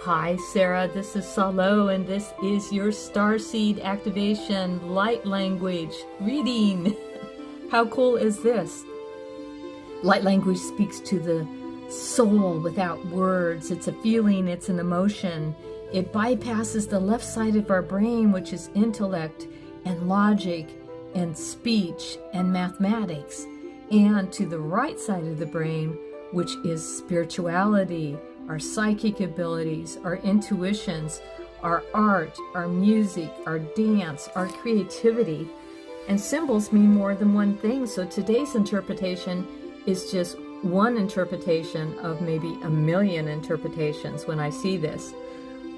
Hi Sarah, this is Salo and this is your Starseed Activation Light Language reading. How cool is this? Light language speaks to the soul without words. It's a feeling, it's an emotion. It bypasses the left side of our brain, which is intellect and logic and speech and mathematics, and to the right side of the brain, which is spirituality, our psychic abilities, our intuitions, our art, our music, our dance, our creativity. And symbols mean more than one thing, so today's interpretation is just one interpretation of maybe a million interpretations when I see this.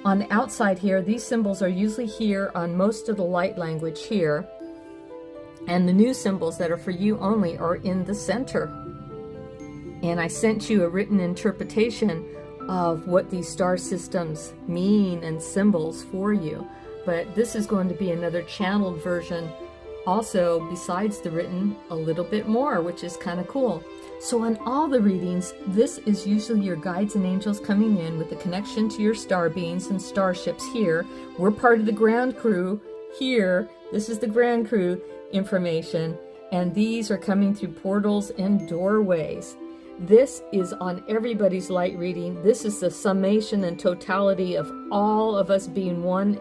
On the outside here, these symbols are usually here on most of the light language here, and the new symbols that are for you only are in the center. And I sent you a written interpretation of what these star systems mean and symbols for you. But this is going to be another channeled version also, besides the written, a little bit more, which is kind of cool. So on all the readings, this is usually your guides and angels coming in with the connection to your star beings and starships here. We're part of the ground crew here. This is the ground crew information, and these are coming through portals and doorways. This is on everybody's light reading. This is the summation and totality of all of us being one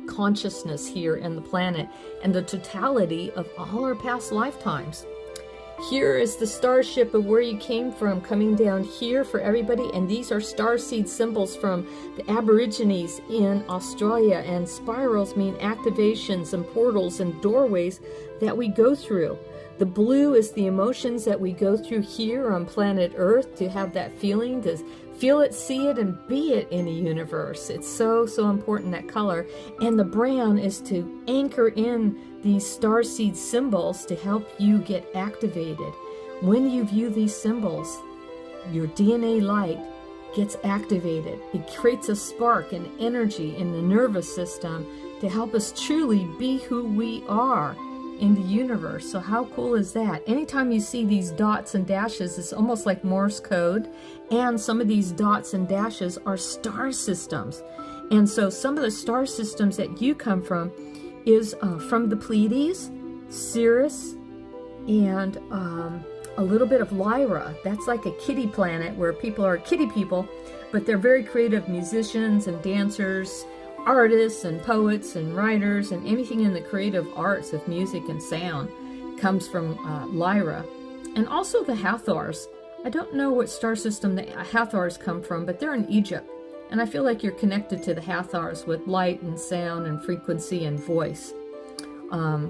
consciousness here in the planet, and the totality of all our past lifetimes. Here is the starship of where you came from coming down here for everybody, and these are starseed symbols from the Aborigines in Australia, and spirals mean activations and portals and doorways that we go through. The blue is the emotions that we go through here on planet Earth, to have that feeling, to feel it, see it, and be it in the universe. It's so important, that color. And the brown is to anchor in these starseed symbols to help you get activated. When you view these symbols, your DNA light gets activated. It creates a spark and energy in the nervous system to help us truly be who we are in the universe. So how cool is that? Anytime you see these dots and dashes, it's almost like Morse code, and some of these dots and dashes are star systems. And so some of the star systems that you come from is from the Pleiades, Sirius, and a little bit of Lyra. That's like a kitty planet where people are kitty people, but they're very creative musicians and dancers, artists and poets and writers, and anything in the creative arts of music and sound comes from Lyra. And also the Hathors. I don't know what star system the Hathors come from, but they're in Egypt. And I feel like you're connected to the Hathors with light and sound and frequency and voice,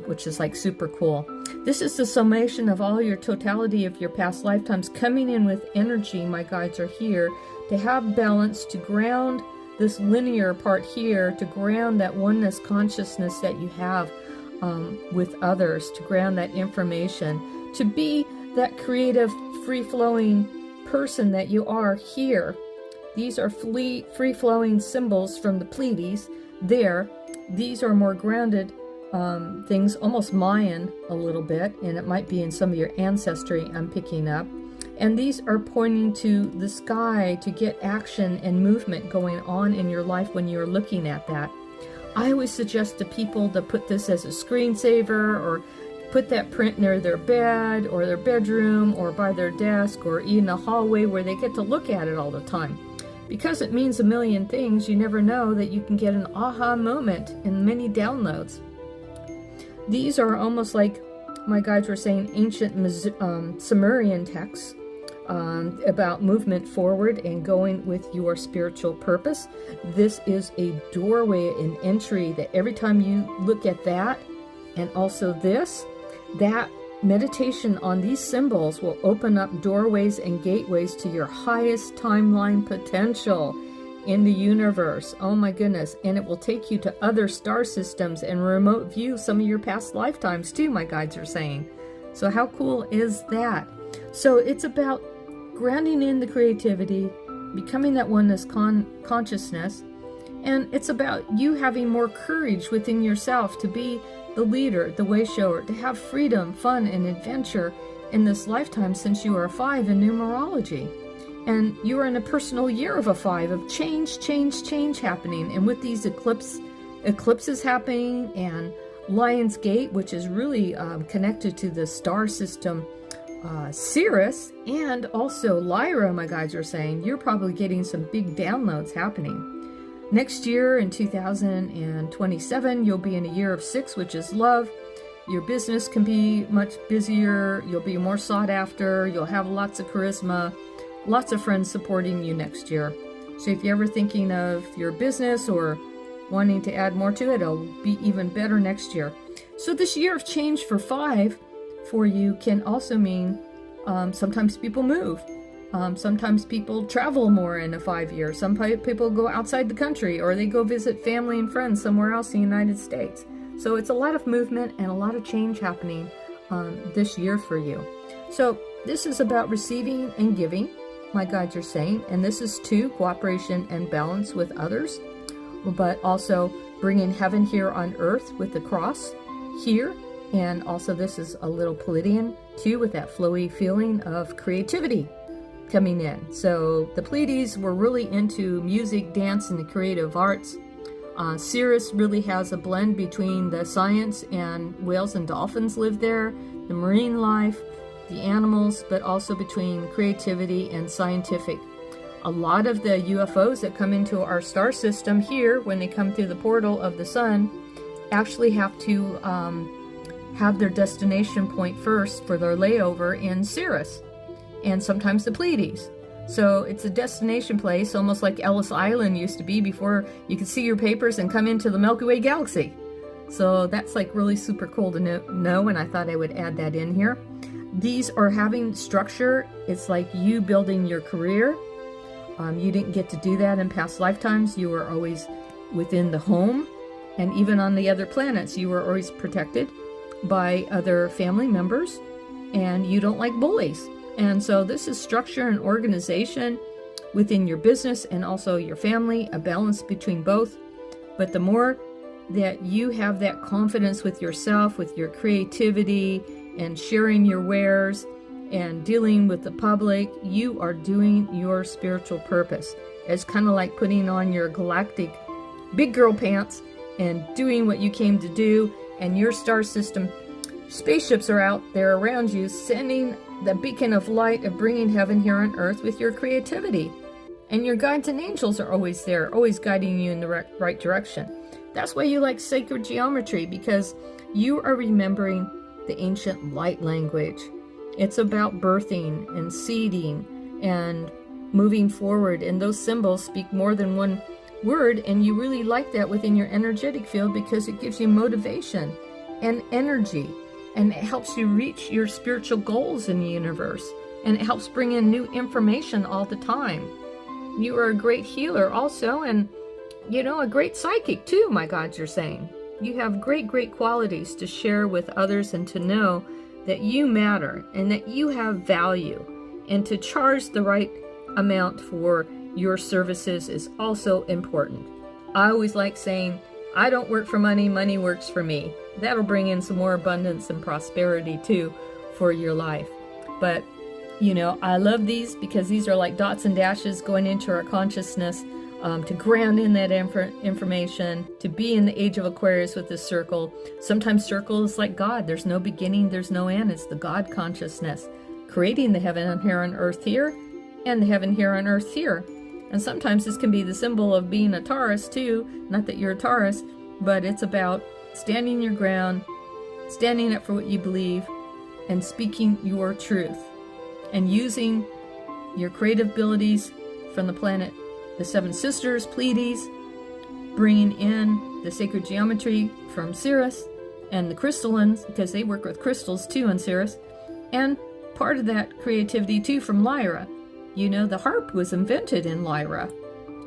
which is like super cool. This is the summation of all your totality of your past lifetimes coming in with energy. My guides are here to have balance, to ground this linear part here, to ground that oneness consciousness that you have with others, to ground that information, to be that creative, free-flowing person that you are here. These are free-flowing symbols from the Pleiades there. These are more grounded things, almost Mayan a little bit, and it might be in some of your ancestry I'm picking up. And these are pointing to the sky to get action and movement going on in your life when you're looking at that. I always suggest to people to put this as a screensaver, or put that print near their bed or their bedroom or by their desk or in the hallway where they get to look at it all the time. Because it means a million things, you never know that you can get an aha moment in many downloads. These are almost like, my guides were saying, ancient Sumerian texts about movement forward and going with your spiritual purpose. This is a doorway, an entry, that every time you look at that, and also this, that meditation on these symbols will open up doorways and gateways to your highest timeline potential in the universe. Oh my goodness. And it will take you to other star systems and remote view some of your past lifetimes too, my guides are saying. So how cool is that? So it's about grounding in the creativity, becoming that oneness consciousness, and it's about you having more courage within yourself to be the leader, the way shower, to have freedom, fun, and adventure in this lifetime, since you are 5 in numerology. And you are in a personal year of a 5 of change happening. And with these eclipses happening, and Lion's Gate, which is really connected to the star system, Sirius, and also Lyra, my guides are saying, you're probably getting some big downloads happening. Next year, in 2027, you'll be in a year of 6, which is love. Your business can be much busier. You'll be more sought after. You'll have lots of charisma, lots of friends supporting you next year. So if you're ever thinking of your business or wanting to add more to it, it'll be even better next year. So this year of change for 5 for you can also mean sometimes people move. Sometimes people travel more in a 5 year. Some people go outside the country, or they go visit family and friends somewhere else in the United States. So it's a lot of movement and a lot of change happening this year for you. So this is about receiving and giving, my guides are saying, and this is too cooperation and balance with others, but also bringing heaven here on earth with the cross here. And also this is a little Pleiadian too, with that flowy feeling of creativity coming in. So the Pleiades were really into music, dance, and the creative arts. Sirius really has a blend between the science, and whales and dolphins live there, the marine life, the animals, but also between creativity and scientific. A lot of the UFOs that come into our star system here, when they come through the portal of the sun, actually have to have their destination point first for their layover in Sirius, and sometimes the Pleiades. So it's a destination place, almost like Ellis Island used to be before you could see your papers and come into the Milky Way galaxy. So that's like really super cool to know, and I thought I would add that in here. These are having structure. It's like you building your career. You didn't get to do that in past lifetimes. You were always within the home, and even on the other planets, you were always protected by other family members, and you don't like bullies. And so this is structure and organization within your business and also your family, a balance between both. But the more that you have that confidence with yourself, with your creativity, and sharing your wares and dealing with the public, you are doing your spiritual purpose. It's kind of like putting on your galactic big girl pants and doing what you came to do, and your star system spaceships are out there around you, sending the beacon of light of bringing heaven here on earth with your creativity. And your guides and angels are always there, always guiding you in the right direction. That's why you like sacred geometry, because you are remembering the ancient light language. It's about birthing and seeding and moving forward, and those symbols speak more than one word, and you really like that within your energetic field because it gives you motivation and energy, and it helps you reach your spiritual goals in the universe, and it helps bring in new information all the time. You are a great healer also, and a great psychic too, my guides are saying. You have great qualities to share with others, and to know that you matter and that you have value, and to charge the right amount for your services is also important. I always like saying, I don't work for money, money works for me. That'll bring in some more abundance and prosperity too for your life. But I love these because these are like dots and dashes going into our consciousness, to ground in that information, to be in the age of Aquarius with this circle. Sometimes circle is like God. There's no beginning, there's no end. It's the God consciousness, creating the heaven here on earth here, and the heaven here on earth here. And sometimes this can be the symbol of being a Taurus too. Not that you're a Taurus, but it's about standing your ground, standing up for what you believe, and speaking your truth, and using your creative abilities from the planet, the Seven Sisters, Pleiades, bringing in the sacred geometry from Sirius, and the crystallines, because they work with crystals too on Sirius, and part of that creativity too from Lyra. The harp was invented in Lyra.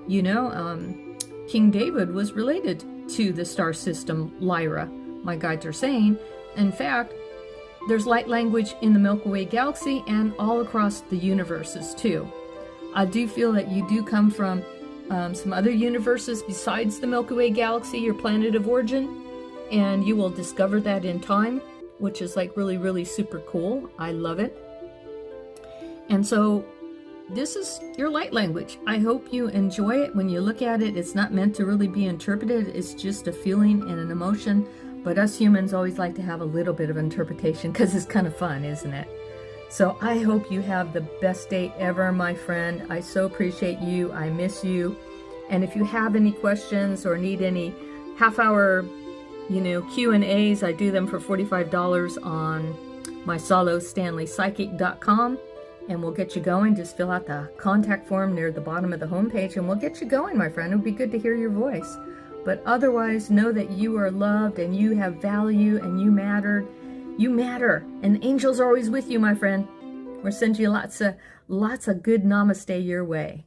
King David was related to the star system Lyra, my guides are saying. In fact, there's light language in the Milky Way galaxy and all across the universes too. I do feel that you do come from some other universes besides the Milky Way galaxy, your planet of origin, and you will discover that in time, which is like really super cool. I love it. And so this is your light language. I hope you enjoy it. When you look at it, it's not meant to really be interpreted. It's just a feeling and an emotion. But us humans always like to have a little bit of interpretation because it's kind of fun, isn't it? So I hope you have the best day ever, my friend. I so appreciate you. I miss you. And if you have any questions or need any half-hour, Q&As, I do them for $45 on my Salo Stanley Psychic.com. And we'll get you going. Just fill out the contact form near the bottom of the homepage and we'll get you going, my friend. It would be good to hear your voice. But otherwise, know that you are loved and you have value and you matter. You matter. And angels are always with you, my friend. We're sending you lots of good namaste your way.